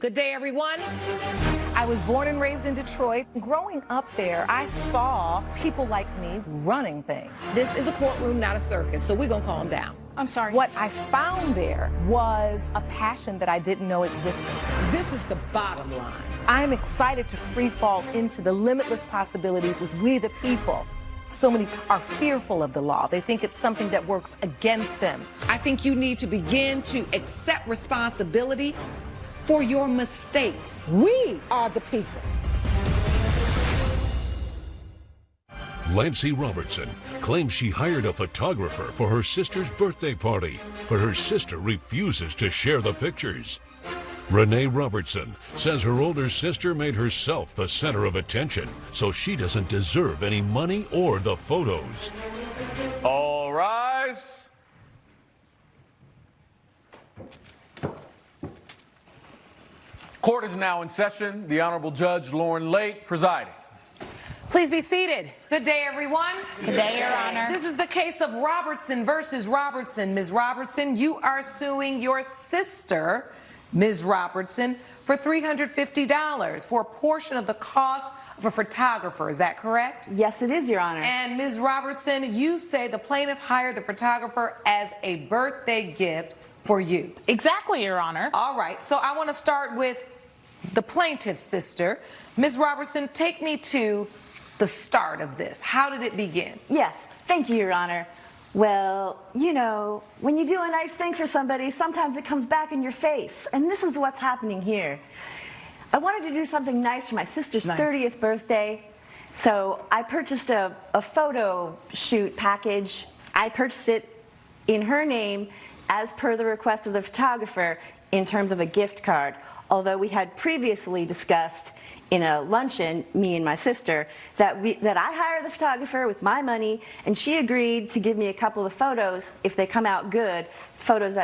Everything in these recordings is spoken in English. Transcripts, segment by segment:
Good day, everyone. I was born and raised in Detroit. Growing up there, I saw people like me running things. This is a courtroom, not a circus, so we're gonna calm down. I'm sorry. What I found there was a passion that I didn't know existed. This is the bottom line. I'm excited to free fall into the limitless possibilities with we the people. So many are fearful of the law. They think it's something that works against them. I think you need to begin to accept responsibility for your mistakes. We are the people. Lancey Robertson claims she hired a photographer for her sister's birthday party, but her sister refuses to share the pictures. Renee Robertson says her older sister made herself the center of attention, so she doesn't deserve any money or the photos. All rise. Court is now in session. The Honorable Judge Lauren Lake presiding. Please be seated. Good day, everyone. Good day, Your Honor. This is the case of Robertson versus Robertson. Ms. Robertson, you are suing your sister, Ms. Robertson, for $350 for a portion of the cost of a photographer. Is that correct? Yes, it is, Your Honor. And Ms. Robertson, you say the plaintiff hired the photographer as a birthday gift for you. Exactly, Your Honor. All right, so I want to start with the plaintiff's sister. Ms. Robertson, take me to the start of this. How did it begin? Yes, thank you, Your Honor. Well, you know, when you do a nice thing for somebody, sometimes it comes back in your face. And this is what's happening here. I wanted to do something nice for my sister's 30th birthday. So I purchased a photo shoot package. I purchased it in her name as per the request of the photographer in terms of a gift card. Although we had previously discussed in a luncheon, me and my sister, that I hire the photographer with my money, and she agreed to give me a couple of photos, if they come out good, photos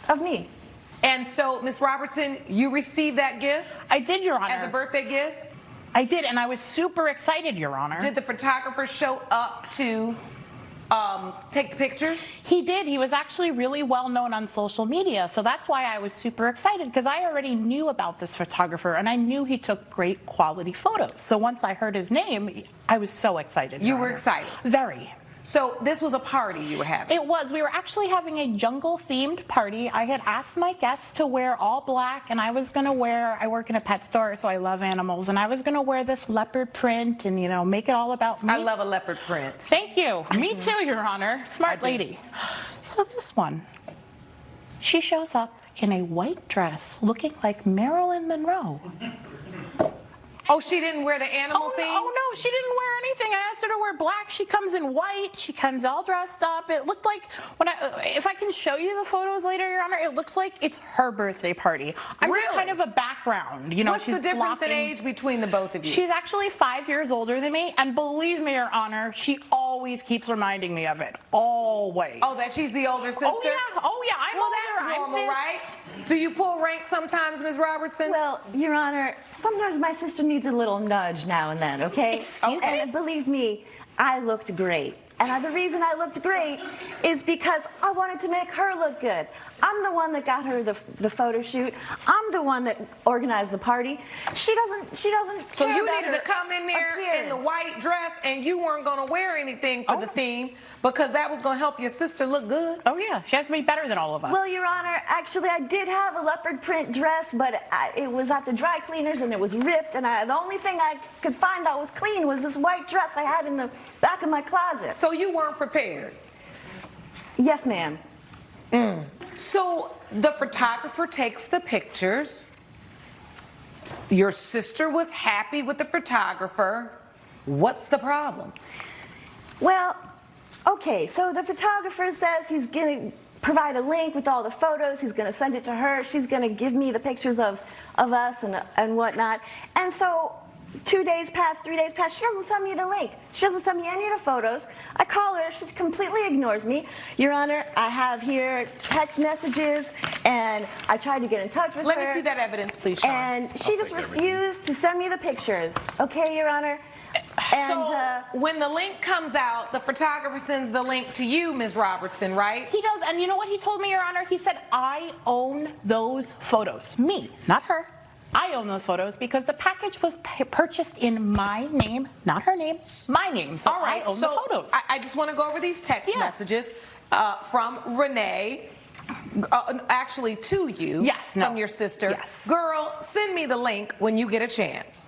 of me. And so, Ms. Robertson, you received that gift? I did, Your Honor. As a birthday gift? I did, and I was super excited, Your Honor. Did the photographer show up to take the pictures? He did. He was actually really well known on social media, so that's why I was super excited, because I already knew about this photographer, and I knew he took great quality photos. So once I heard his name, I was so excited. You were excited? Very. So this was a party you were having? It was. We were actually having a jungle-themed party. I had asked my guests to wear all black, and I was going to wear, I work in a pet store, so I love animals, and I was going to wear this leopard print and, you know, make it all about me. I love a leopard print. Thank you. Me too, Your Honor. Smart lady. So this one, she shows up in a white dress looking like Marilyn Monroe. Oh, she didn't wear the animal thing? Oh, no, she didn't wear anything. I asked her to wear black. She comes in white. She comes all dressed up. It looked like, if I can show you the photos later, Your Honor, it looks like it's her birthday party. I'm just kind of a background. You know, what's the difference in age between the both of you? She's actually 5 years older than me, and believe me, Your Honor, she always keeps reminding me of it. Always. Oh, that she's the older sister? Oh, yeah. I'm well, older. that's normal, right? So you pull rank sometimes, Ms. Robertson? Well, Your Honor, sometimes my sister needs a little nudge now and then, okay? Excuse me? And believe me, I looked great. And the reason I looked great is because I wanted to make her look good. I'm the one that got her the photo shoot. I'm the one that organized the party. She doesn't So care you about needed to her come in there in the appearance. white dress, and you weren't going to wear anything for the theme because that was going to help your sister look good? Oh, yeah. She has to be better than all of us. Well, Your Honor, actually, I did have a leopard print dress, but it was at the dry cleaners, and it was ripped, and the only thing I could find that was clean was this white dress I had in the back of my closet. So you weren't prepared? Yes, ma'am. So the photographer takes the pictures. Your sister was happy with the photographer. What's the problem? Well, okay, so the photographer says he's going to provide a link with all the photos. He's going to send it to her. She's going to give me the pictures of us and whatnot. And so 2 days pass, 3 days pass. She doesn't send me the link. She doesn't send me any of the photos. I call her. She completely ignores me. Your Honor, I have here text messages, and I tried to get in touch with her. Let me see that evidence, please, Sean. And she just refused to send me the pictures. Okay, Your Honor? And, so when the link comes out, the photographer sends the link to you, Ms. Robertson, right? He does, and you know what he told me, Your Honor? He said, I own those photos. Me, not her. I own those photos because the package was purchased in my name, not her name, my name. So all right, I own the photos. I just want to go over these text messages from Renee, actually to you, from your sister. Yes. Girl, send me the link when you get a chance.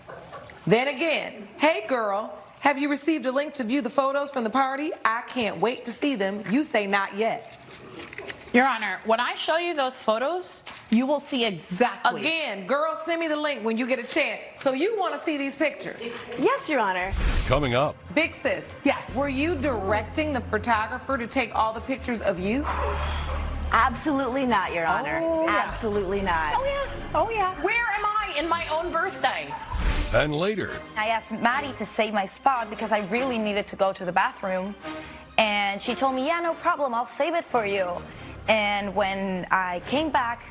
Then again, hey girl, have you received a link to view the photos from the party? I can't wait to see them. You say not yet. Your Honor, when I show you those photos, you will see exactly. Again, girl, send me the link when you get a chance. So you want to see these pictures? yes, Your Honor. Coming up. Big sis. Yes. Were you directing the photographer to take all the pictures of you? Absolutely not, Your Honor. Oh, yeah. Absolutely not. Oh, yeah. Oh, yeah. Where am I in my own birthday? And later. I asked Maddie to save my spot because I really needed to go to the bathroom. And she told me, yeah, no problem, I'll save it for you. And when I came back,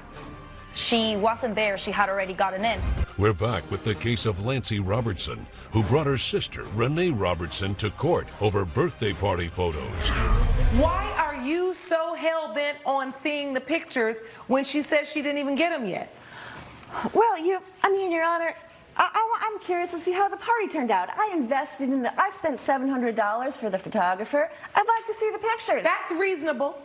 she wasn't there. She had already gotten in. We're back with the case of Lancey Robertson, who brought her sister, Renee Robertson, to court over birthday party photos. Why are you so hell-bent on seeing the pictures when she says she didn't even get them yet? Well, Your Honor, I'm curious to see how the party turned out. I invested in I spent $700 for the photographer. I'd like to see the pictures. That's reasonable.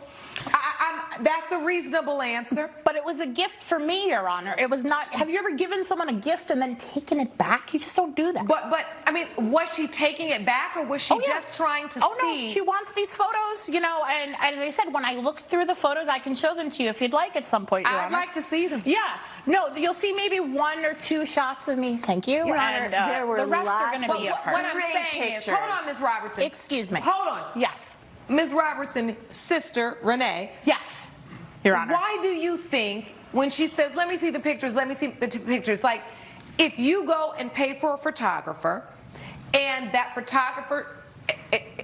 That's a reasonable answer. But it was a gift for me, Your Honor. It was not. Have you ever given someone a gift and then taken it back? You just don't do that. But I mean, was she taking it back, or was she just trying to see? Oh, no, she wants these photos, you know, and as I said, when I look through the photos, I can show them to you if you'd like at some point, Your Honor. I'd like to see them. Yeah. No, you'll see maybe 1 or 2 shots of me. Thank you. Your Honor, and there were the rest are lots going to be of her. What I'm saying is, hold on, Ms. Robertson. Excuse me. Hold on. Yes. Ms. Robertson's sister, Renee. Yes, Your Honor. Why do you think when she says, let me see the pictures, let me see the pictures, like if you go and pay for a photographer and that photographer,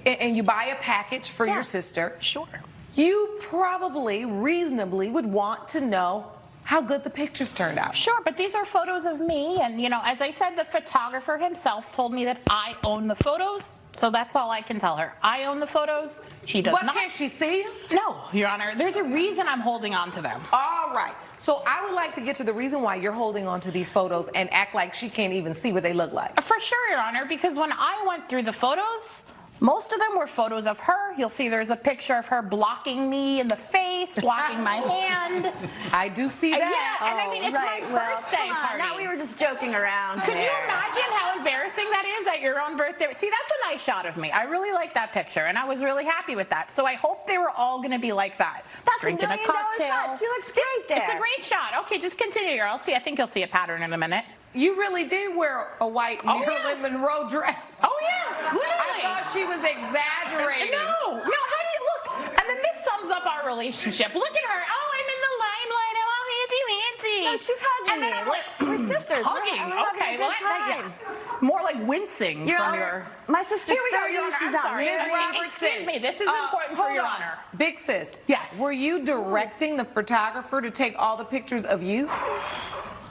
and you buy a package for your sister, Sure. you probably reasonably would want to know how good the pictures turned out. Sure, but these are photos of me, and you know, as I said, the photographer himself told me that I own the photos, so that's all I can tell her. I own the photos. She does not. Can't she see them? No, Your Honor. There's a reason I'm holding on to them. All right. So I would like to get to the reason why you're holding on to these photos and act like she can't even see what they look like. For sure, Your Honor, because when I went through the photos, most of them were photos of her. You'll see there's a picture of her blocking me in the face, blocking my hand. I do see that. Yeah, and I mean, it's my birthday party. Now we were just joking around. Could you imagine how embarrassing that is at your own birthday? See, that's a nice shot of me. I really like that picture, and I was really happy with that. So I hope they were all going to be like that. That's drinking a $1 million cocktail. shot. She looks great there. It's a great shot. Okay, just continue, girl. See, I think you'll see a pattern in a minute. You really did wear a white Marilyn Monroe dress. Oh, yeah, literally. I thought she was exaggerating. No, how do you look? And then this sums up our relationship. Look at her. Oh, I'm in the limelight. I'm all handsy. No, she's hugging And then me. I'm like, We're sisters. hugging. We're having Okay, a well, good time. more like wincing Your from Honor, your. my sister's Here we go, 30. Your Honor. She's I'm not sorry. married. Excuse me. This is important for hold Your on. Honor. Big sis. Yes. Were you directing the photographer to take all the pictures of you?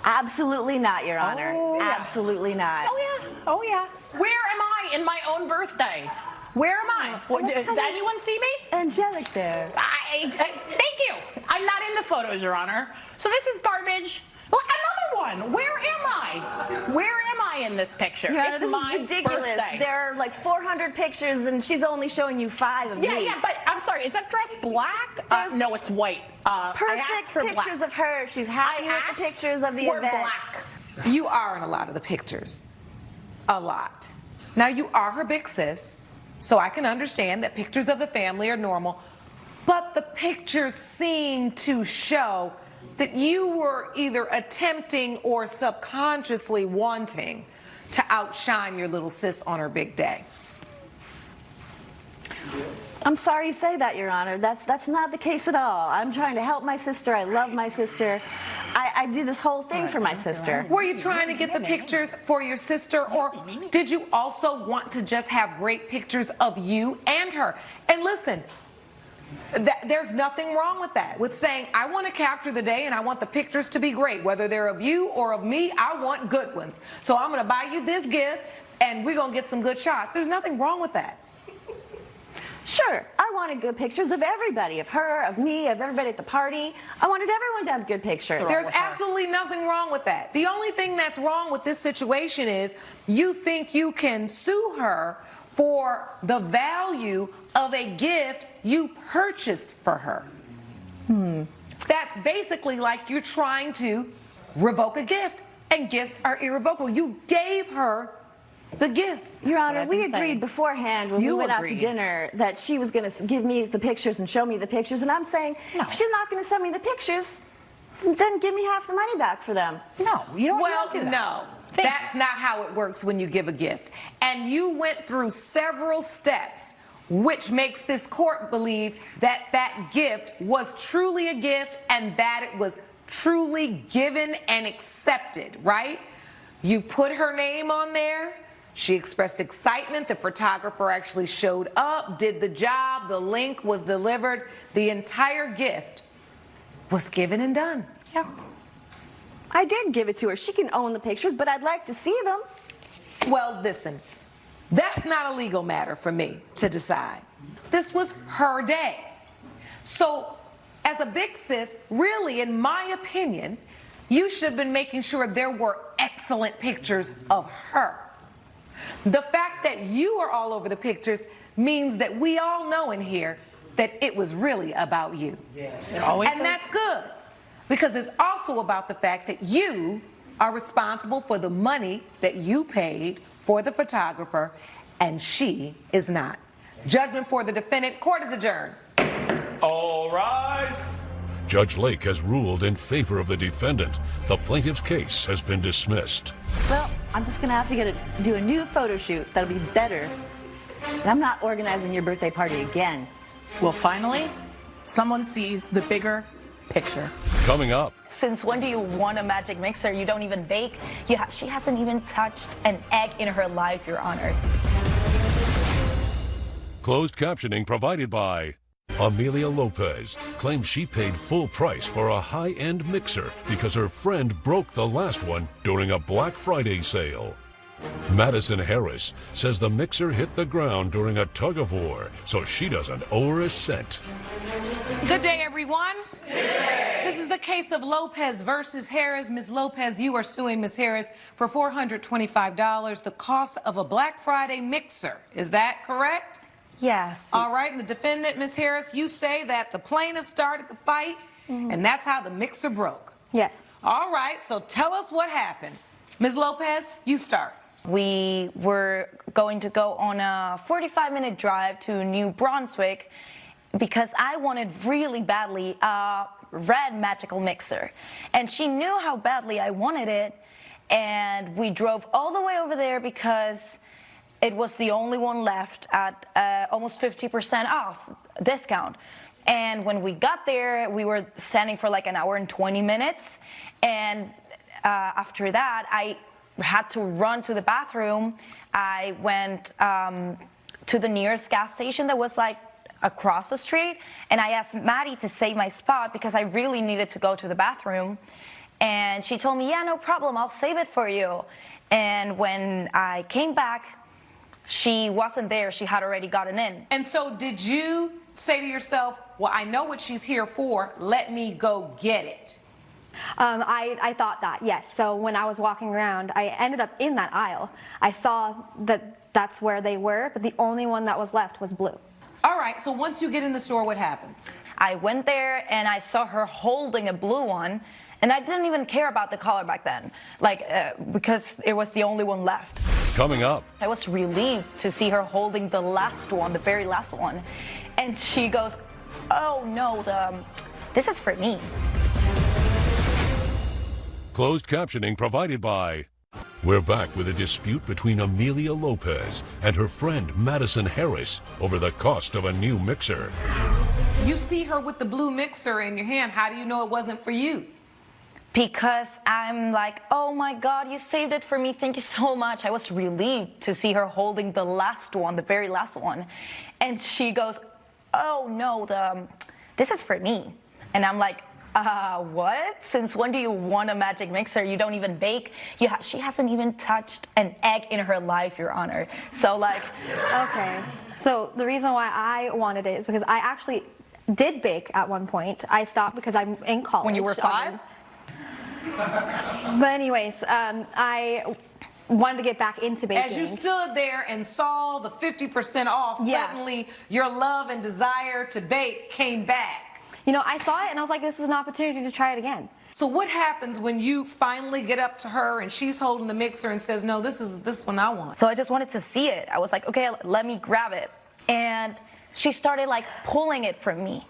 Absolutely not, Your Honor. Oh, yeah. Absolutely not. Oh, yeah. Where am I in my own birthday? Where am I? Did anyone see me? Angelic there. Thank you. I'm not in the photos, Your Honor. So this is garbage. Look, another one. Where am I? Where am I in this picture? Your Honor, It's this my is ridiculous. birthday. There are like 400 pictures, and she's only showing you 5 of me. Yeah, but I'm sorry. Is that dress black? No, it's white. I Perfect asked for pictures black. of her. She's happy with the pictures of the for event. black. You are in a lot of the pictures. A lot. Now, you are her big sis, so I can understand that pictures of the family are normal, but the pictures seem to show that you were either attempting or subconsciously wanting to outshine your little sis on her big day. I'm sorry you say that, Your Honor. That's not the case at all. I'm trying to help my sister. I love my sister. I do this whole thing for my sister. Were you trying to get the pictures for your sister, or did you also want to just have great pictures of you and her? And listen, there's nothing wrong with that, with saying, I want to capture the day and I want the pictures to be great. Whether they're of you or of me, I want good ones. So I'm going to buy you this gift and we're going to get some good shots. There's nothing wrong with that. Sure, I wanted good pictures of everybody, of her, of me, of everybody at the party. I wanted everyone to have good pictures. There's absolutely nothing wrong with that. The only thing that's wrong with this situation is you think you can sue her for the value of a gift you purchased for her. That's basically like you're trying to revoke a gift, and gifts are irrevocable. You gave her the gift. Your Honor, we agreed beforehand when we went out to dinner that she was going to give me the pictures and show me the pictures, and I'm saying, if she's not going to send me the pictures, then give me half the money back for them. No, you don't Well, do that. no. That's not how it works when you give a gift. And you went through several steps, which makes this court believe that that gift was truly a gift and that it was truly given and accepted, right? You put her name on there. She expressed excitement. The photographer actually showed up, did the job. The link was delivered. The entire gift was given and done. Yeah. I did give it to her. She can own the pictures, but I'd like to see them. Well, listen, that's not a legal matter for me to decide. This was her day. So, as a big sis, really, in my opinion, you should have been making sure there were excellent pictures of her. The fact that you are all over the pictures means that we all know in here that it was really about you. And that's good, because it's also about the fact that you are responsible for the money that you paid for the photographer, and she is not. Judgment for the defendant. Court is adjourned. All rise. Judge Lake has ruled in favor of the defendant. The plaintiff's case has been dismissed. Well, I'm just going to have to do a new photo shoot that'll be better. And I'm not organizing your birthday party again. Well, finally, someone sees the bigger picture. Coming up. Since when do you want a magic mixer? You don't even bake. She hasn't even touched an egg in her life, Your Honor. Closed captioning provided by Amelia Lopez claims she paid full price for a high-end mixer because her friend broke the last one during a Black Friday sale. Madison Harris says the mixer hit the ground during a tug-of-war, so she doesn't owe her a cent. Good day, everyone. This is the case of Lopez versus Harris. Ms. Lopez, you are suing Ms. Harris for $425, the cost of a Black Friday mixer. Is that correct? Yes. All right, and the defendant, Ms. Harris, you say that the plaintiff started the fight, and that's how the mixer broke. Yes. All right, so tell us what happened. Ms. Lopez, you start. We were going to go on a 45-minute drive to New Brunswick because I wanted really badly a red magical mixer. And she knew how badly I wanted it, and we drove all the way over there because it was the only one left at almost 50% off discount. And when we got there, we were standing for like an hour and 20 minutes. And after that, I had to run to the bathroom. I went to the nearest gas station that was like across the street. And I asked Maddie to save my spot because I really needed to go to the bathroom. And she told me, yeah, no problem, I'll save it for you. And when I came back, she wasn't there. She had already gotten in. And so did you say to yourself, well, I know what she's here for. Let me go get it. I thought that, yes. So when I was walking around, I ended up in that aisle. I saw that that's where they were, but the only one that was left was blue. All right, so once you get in the store, what happens? I went there and I saw her holding a blue one, and I didn't even care about the color back then, because it was the only one left. Coming up. I was relieved to see her holding the last one, the very last one. And she goes, oh no, this is for me. Closed captioning provided by We're back with a dispute between Amelia Lopez and her friend Madison Harris over the cost of a new mixer. You see her with the blue mixer in your hand. How do you know it wasn't for you? Because I'm like, oh my God, you saved it for me. Thank you so much. I was relieved to see her holding the last one, the very last one. And she goes, oh no, this is for me. And I'm like, what? Since when do you want a magic mixer? You don't even bake. She hasn't even touched an egg in her life, Your Honor. So like. Okay. So the reason why I wanted it is because I actually did bake at one point. I stopped because I'm in college. When you were 5? But anyways, I wanted to get back into baking. As you stood there and saw the 50% off, suddenly your love and desire to bake came back. You know, I saw it and I was like, this is an opportunity to try it again. So what happens when you finally get up to her and she's holding the mixer and says, no, this one I want? So I just wanted to see it. I was like, okay, let me grab it. And she started like pulling it from me.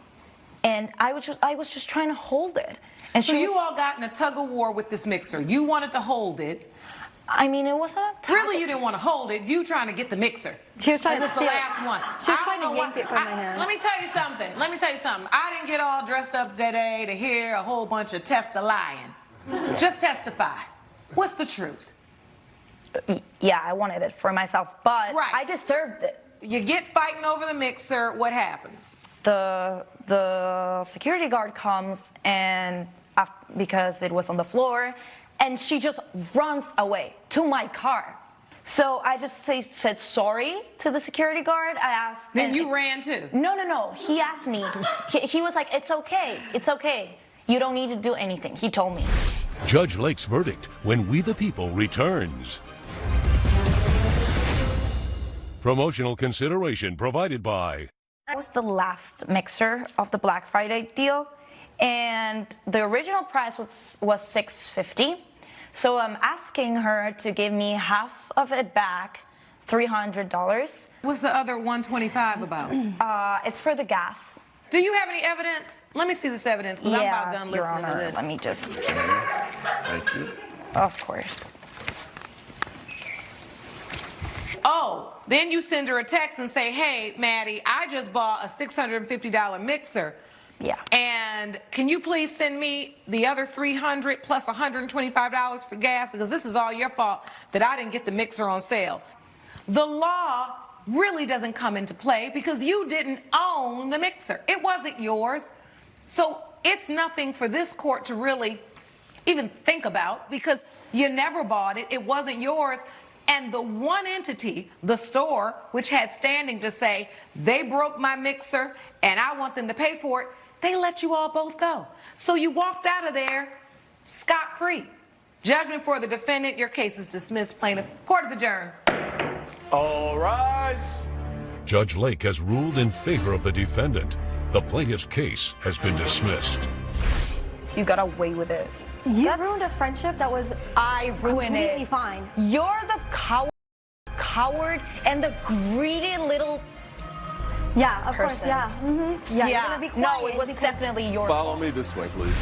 And I was just trying to hold it. And so you all got in a tug of war with this mixer. You wanted to hold it. I mean, it wasn't a tug. Really, you didn't want to hold it. You trying to get the mixer. She was trying to steal the last one. She was trying to yank it from my hand. Let me tell you something. I didn't get all dressed up today to hear a whole bunch of lying. Just testify. What's the truth? Yeah, I wanted it for myself, but I deserved it. You get fighting over the mixer. What happens? The security guard comes and because it was on the floor, and she just runs away to my car. So I just said sorry to the security guard. I asked. Then you ran too? No. He asked me. He was like, it's okay. You don't need to do anything. He told me. Judge Lake's verdict when We the People returns. Promotional consideration provided by. That was the last mixer of the Black Friday deal, and the original price was $650. So I'm asking her to give me half of it back, $300. What's the other $125 about? It's for the gas. Do you have any evidence? Let me see this evidence, because I'm about done Your listening Honor, to this. Let me just. Thank you. Of course. Oh, then you send her a text and say, hey, Maddie, I just bought a $650 mixer. Yeah. And can you please send me the other $300 plus $125 for gas, because this is all your fault that I didn't get the mixer on sale. The law really doesn't come into play because you didn't own the mixer. It wasn't yours. So it's nothing for this court to really even think about because you never bought it. It wasn't yours. And the one entity, the store, which had standing to say, they broke my mixer and I want them to pay for it, they let you all both go. So you walked out of there scot-free. Judgment for the defendant. Your case is dismissed. Plaintiff. Court is adjourned. All rise. Judge Lake has ruled in favor of the defendant. The plaintiff's case has been dismissed. You got away with it. You ruined a friendship that was I ruined completely it. fine. You're the coward and the greedy little Yeah, of person. course, yeah. Mm-hmm. Yeah, you're gonna be quiet no, it was because definitely your Follow fault. me this way, please.